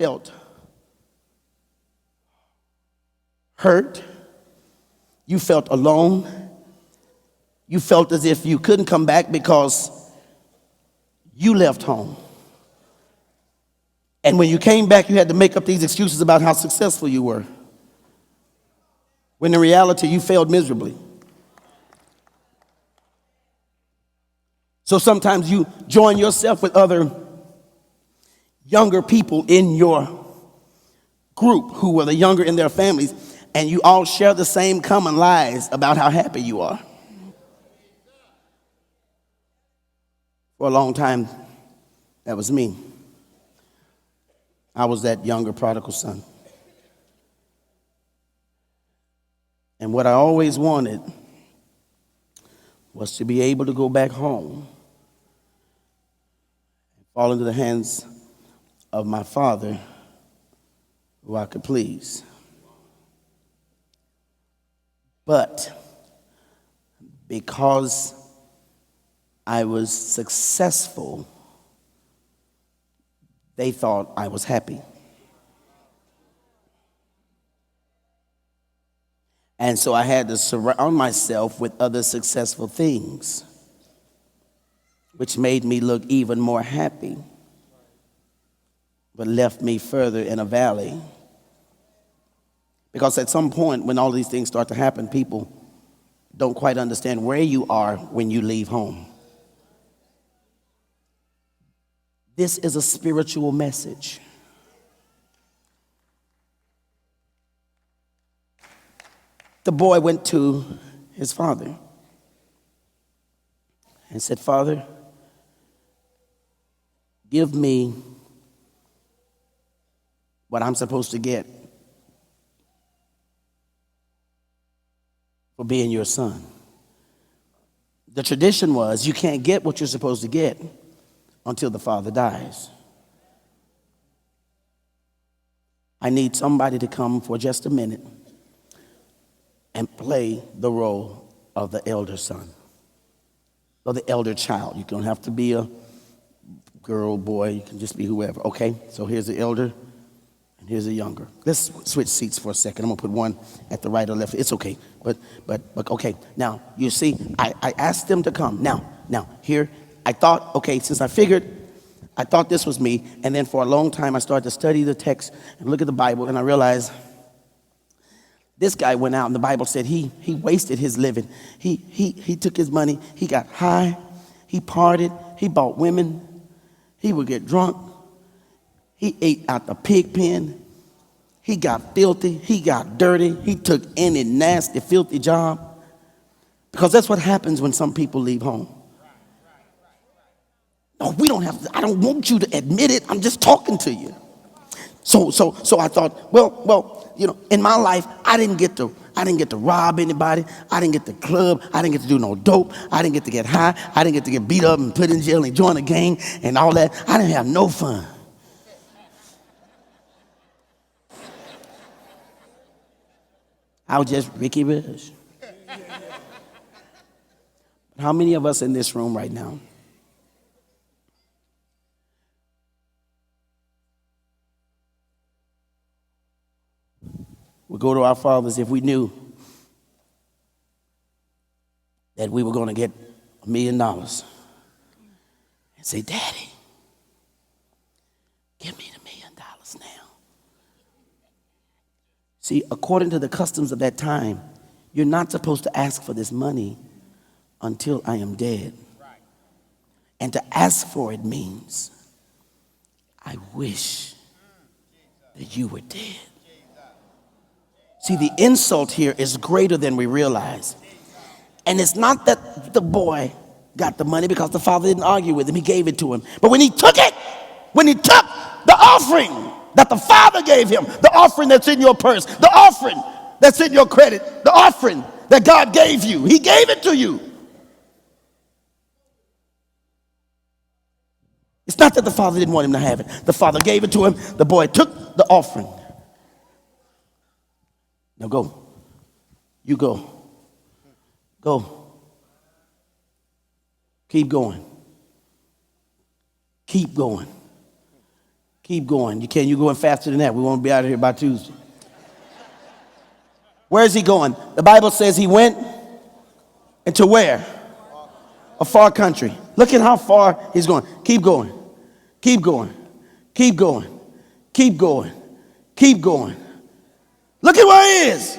felt hurt. You felt alone. You felt as if you couldn't come back because you left home. And when you came back, you had to make up these excuses about how successful you were, when in reality, you failed miserably. So sometimes you join yourself with other younger people in your group who were the younger in their families, and you all share the same common lies about how happy you are. For a long time, that was me. I was that younger prodigal son. And what I always wanted was to be able to go back home and fall into the hands of my father, who I could please. But because I was successful, they thought I was happy. And so I had to surround myself with other successful things, which made me look even more happy, but left me further in a valley. Because at some point, when all these things start to happen, people don't quite understand where you are when you leave home. This is a spiritual message. The boy went to his father and said, "Father, give me what I'm supposed to get for being your son." The tradition was you can't get what you're supposed to get until the father dies. I need somebody to come for just a minute and play the role of the elder son or the elder child. You don't have to be a girl, boy, you can just be whoever. Okay, so here's the elder and here's the younger. Let's switch seats for a second. I'm gonna put one at the right or left. It's okay, but okay. Now, you see, I asked them to come. Now, here, I thought, okay, since I thought this was me, and then for a long time I started to study the text and look at the Bible, and I realized this guy went out, and the Bible said he wasted his living. He took his money, he got high, he partied, he bought women, he would get drunk, he ate out the pig pen, he got filthy, he got dirty, he took any nasty, filthy job, because that's what happens when some people leave home. No, we don't have to, I don't want you to admit it, I'm just talking to you. So I thought, well, you know, in my life, I didn't get to rob anybody. I didn't get to club. I didn't get to do no dope. I didn't get to get high. I didn't get to get beat up and put in jail and join a gang and all that. I didn't have no fun. I was just Rickie Rush. How many of us in this room right now would go to our fathers if we knew that we were going to get $1 million and say, "Daddy, give me the $1 million now"? See, according to the customs of that time, you're not supposed to ask for this money until I am dead. And to ask for it means, I wish that you were dead. See, the insult here is greater than we realize. And it's not that the boy got the money because the father didn't argue with him. He gave it to him. But when he took the offering that the father gave him, the offering that's in your purse, the offering that's in your credit, the offering that God gave you, he gave it to you. It's not that the father didn't want him to have it. The father gave it to him. The boy took the offering. Now go. You go. Go. Keep going. Keep going. Keep going. You're going faster than that. We won't be out of here by Tuesday. Where is he going? The Bible says he went into where? A far country. Look at how far he's going. Keep going. Keep going. Keep going. Keep going. Keep going. Look at where he is.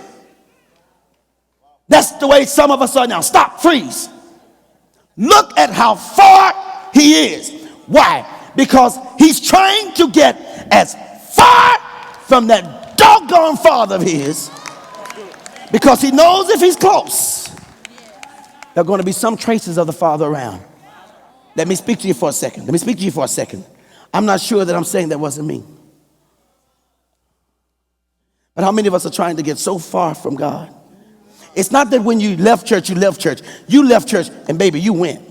That's the way some of us are now. Stop. Freeze. Look at how far he is. Why? Because he's trying to get as far from that doggone father of his, because he knows if he's close, there are going to be some traces of the father around. Let me speak to you for a second. I'm not sure that I'm saying that wasn't me. But how many of us are trying to get so far from God? It's not that when you left church, you left church. You left church and baby, you went.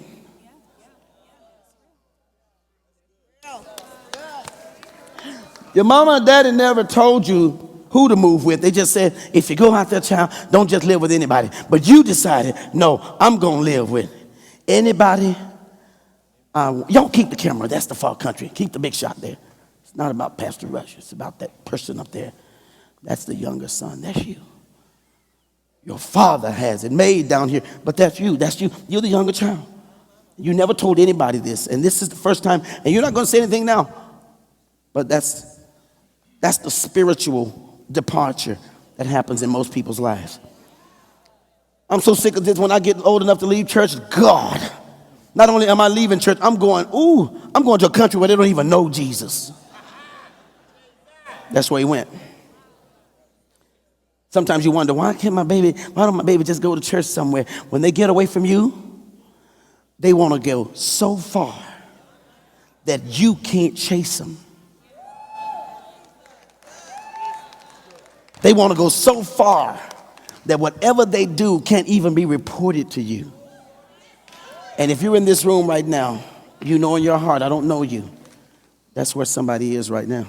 Your mama and daddy never told you who to move with. They just said, if you go out there, child, don't just live with anybody. But you decided, no, I'm going to live with anybody. Y'all keep the camera. That's the far country. Keep the big shot there. It's not about Pastor Rush. It's about that person up there. That's the younger son. That's you. Your father has it made down here, but that's you. That's you. You're the younger child. You never told anybody this, and this is the first time, and you're not going to say anything now, but that's the spiritual departure that happens in most people's lives. I'm so sick of this. When I get old enough to leave church, God, not only am I leaving church, I'm going to a country where they don't even know Jesus. That's where he went. Sometimes you wonder, why don't my baby just go to church somewhere? When they get away from you, they want to go so far that you can't chase them. They want to go so far that whatever they do can't even be reported to you. And if you're in this room right now, you know in your heart, I don't know you. That's where somebody is right now.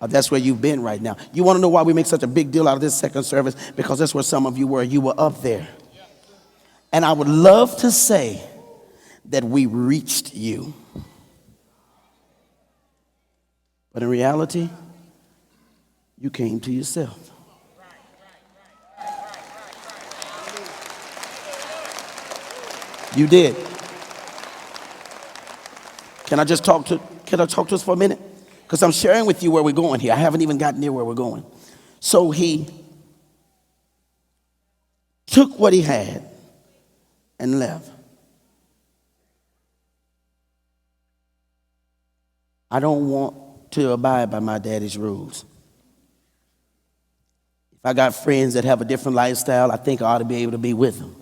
That's where you've been right now. You want to know why we make such a big deal out of this second service? Because that's where some of you were. You were up there. And I would love to say that we reached you. But in reality, you came to yourself. You did. Can I talk to us for a minute? Because I'm sharing with you where we're going here. I haven't even gotten near where we're going. So he took what he had and left. I don't want to abide by my daddy's rules. If I got friends that have a different lifestyle, I think I ought to be able to be with them.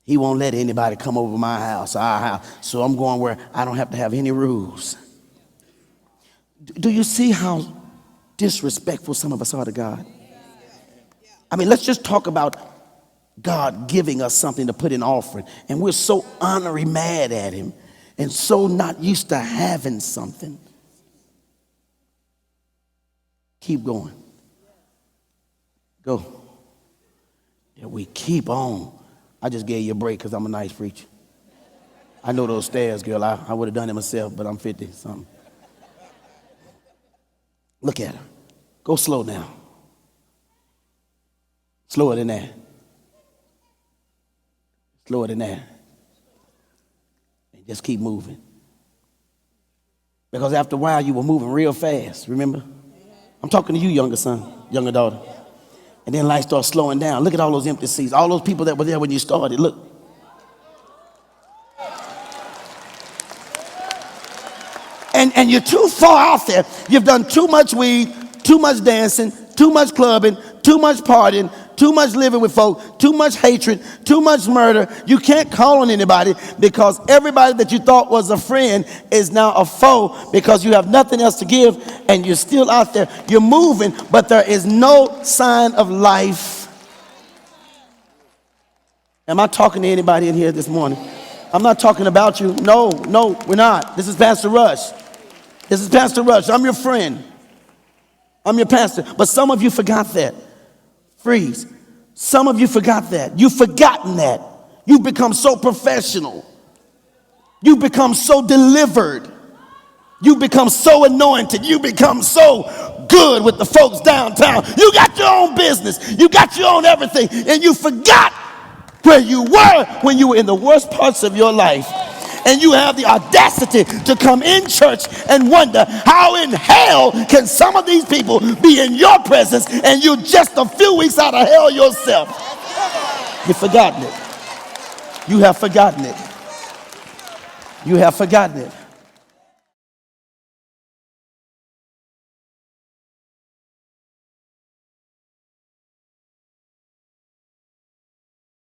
He won't let anybody come over my house, our house. So I'm going where I don't have to have any rules. Do you see how disrespectful some of us are to God? I mean, let's just talk about God giving us something to put in offering. And we're so honorary mad at him and so not used to having something. Keep going. Go. Yeah, we keep on. I just gave you a break because I'm a nice preacher. I know those stairs, girl. I would have done it myself, but I'm 50-something. Look at her. Go slow now. Slower than that. Slower than that. And just keep moving. Because after a while, you were moving real fast, remember? I'm talking to you, younger son, younger daughter. And then life starts slowing down. Look at all those empty seats. All those people that were there when you started. Look. And you're too far out there. You've done too much weed, too much dancing, too much clubbing, too much partying, too much living with folk, too much hatred, too much murder. You can't call on anybody because everybody that you thought was a friend is now a foe because you have nothing else to give and you're still out there. You're moving, but there is no sign of life. Am I talking to anybody in here this morning? I'm not talking about you. No, we're not. This is Pastor Rush. This is Pastor Rush. I'm your friend. I'm your pastor. But some of you forgot that. Freeze. Some of you forgot that. You've forgotten that. You've become so professional. You've become so delivered You become so anointed. You become so good with the folks downtown. You got your own business. You got your own everything. And you forgot where you were when you were in the worst parts of your life. And you have the audacity to come in church and wonder how in hell can some of these people be in your presence and you're just a few weeks out of hell yourself. You've forgotten it. You have forgotten it. You have forgotten it.